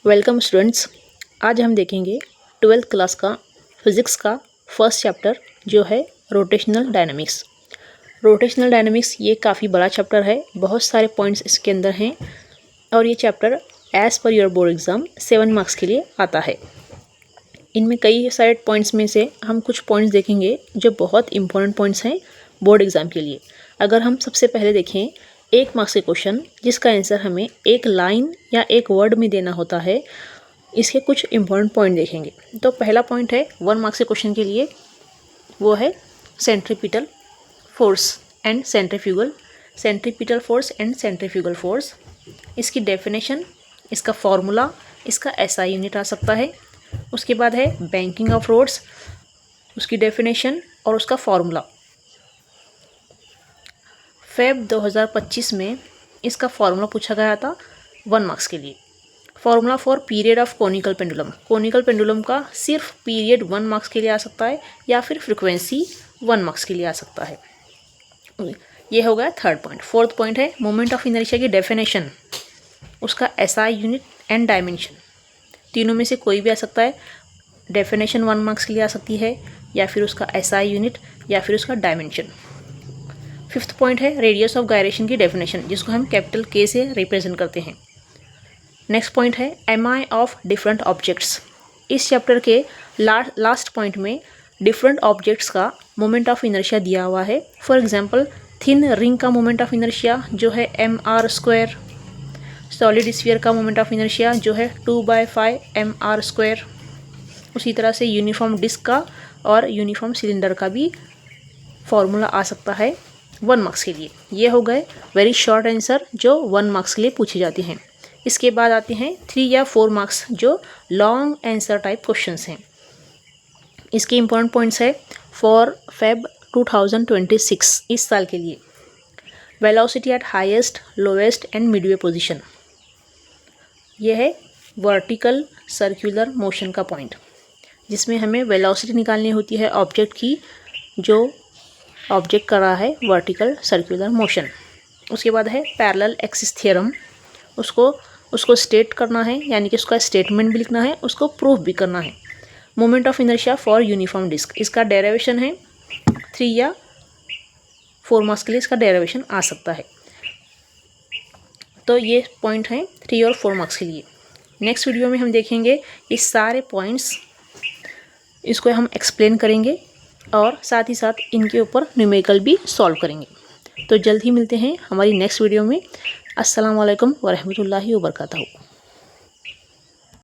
Welcome students. आज हम देखेंगे 12th क्लास का फिज़िक्स का फर्स्ट चैप्टर जो है रोटेशनल डायनामिक्स। रोटेशनल डायनामिक्स ये काफ़ी बड़ा चैप्टर है, बहुत सारे पॉइंट्स इसके अंदर हैं और ये chapter as per your board exam 7 marks के लिए आता है। इनमें कई सारे पॉइंट्स में से हम कुछ पॉइंट्स देखेंगे जो बहुत इंपॉर्टेंट पॉइंट्स हैं बोर्ड एग्ज़ाम के लिए। अगर हम सबसे पहले देखें 1 मार्क्स के क्वेश्चन जिसका आंसर हमें एक लाइन या एक वर्ड में देना होता है, इसके कुछ इंपॉर्टेंट पॉइंट देखेंगे। तो पहला पॉइंट है 1 मार्क्स के क्वेश्चन के लिए, वो है centripetal force and centripetal force and centrifugal force. इसकी डेफिनेशन, इसका फॉर्मूला, इसका एसआई यूनिट आ सकता है। उसके बाद है बैंकिंग ऑफ रोड्स, उसकी डेफिनेशन और उसका फॉर्मूला। फेब 2025 में इसका फॉर्मूला पूछा गया था 1 मार्क्स के लिए। Formula for period of conical pendulum. Conical pendulum का सिर्फ पीरियड 1 मार्क्स के लिए आ सकता है या फिर फ्रिक्वेंसी 1 मार्क्स के लिए आ सकता है। ये हो गया थर्ड पॉइंट। फोर्थ पॉइंट है मोमेंट ऑफ इनर्शिया की डेफिनेशन, उसका एसआई यूनिट एंड डायमेंशन। तीनों में से कोई भी आ सकता है। डेफिनेशन 1 मार्क्स के लिए आ सकती है या फिर उसका एसआई यूनिट या फिर उसका डायमेंशन। फिफ्थ पॉइंट है रेडियस ऑफ गायरेशन की डेफिनेशन, जिसको हम कैपिटल के से रिप्रेजेंट करते हैं। नेक्स्ट पॉइंट है एमआई ऑफ डिफरेंट ऑब्जेक्ट्स। इस चैप्टर के लास्ट पॉइंट में डिफरेंट ऑब्जेक्ट्स का मोमेंट ऑफ इनर्शिया दिया हुआ है। फॉर एग्जांपल थिन रिंग का मोमेंट ऑफ इनर्शिया जो है mr², सॉलिड स्फीयर का मोमेंट ऑफ इनर्शिया जो है 2/5 mr²। उसी तरह से यूनिफॉर्म डिस्क का और यूनिफॉर्म सिलेंडर का भी फॉर्मूला आ सकता है 1 मार्क्स के लिए। ये हो गए वेरी शॉर्ट आंसर जो 1 मार्क्स के लिए पूछे जाते हैं। इसके बाद आते हैं 3 या 4 मार्क्स जो लॉन्ग आंसर टाइप क्वेश्चंस हैं। इसके इंपॉर्टेंट पॉइंट्स है फॉर फेब 2026 इस साल के लिए। Velocity at highest, lowest and Midway position, यह है वर्टिकल सर्कुलर मोशन का पॉइंट, जिसमें हमें वेलोसिटी निकालनी होती है ऑब्जेक्ट की जो ऑब्जेक्ट कर रहा है वर्टिकल सर्कुलर मोशन। उसके बाद है पैरेलल एक्सिस थ्योरम, उसको स्टेट करना है, यानी कि उसका स्टेटमेंट भी लिखना है, उसको प्रूफ भी करना है। Moment of inertia for uniform disc, इसका डेरिवेशन है 3 या 4 मार्क्स के लिए इसका डेरिवेशन आ सकता है। तो ये पॉइंट हैं 3 और 4 मार्क्स के लिए। नेक्स्ट वीडियो में हम देखेंगे इस सारे पॉइंट्स, इसको हम एक्सप्लेन करेंगे और साथ ही साथ इनके ऊपर न्यूमेरिकल भी सॉल्व करेंगे। तो जल्द ही मिलते हैं हमारी नेक्स्ट वीडियो में। अस्सलाम वालेकुम वरहमतुल्लाहि वबरकातुहू।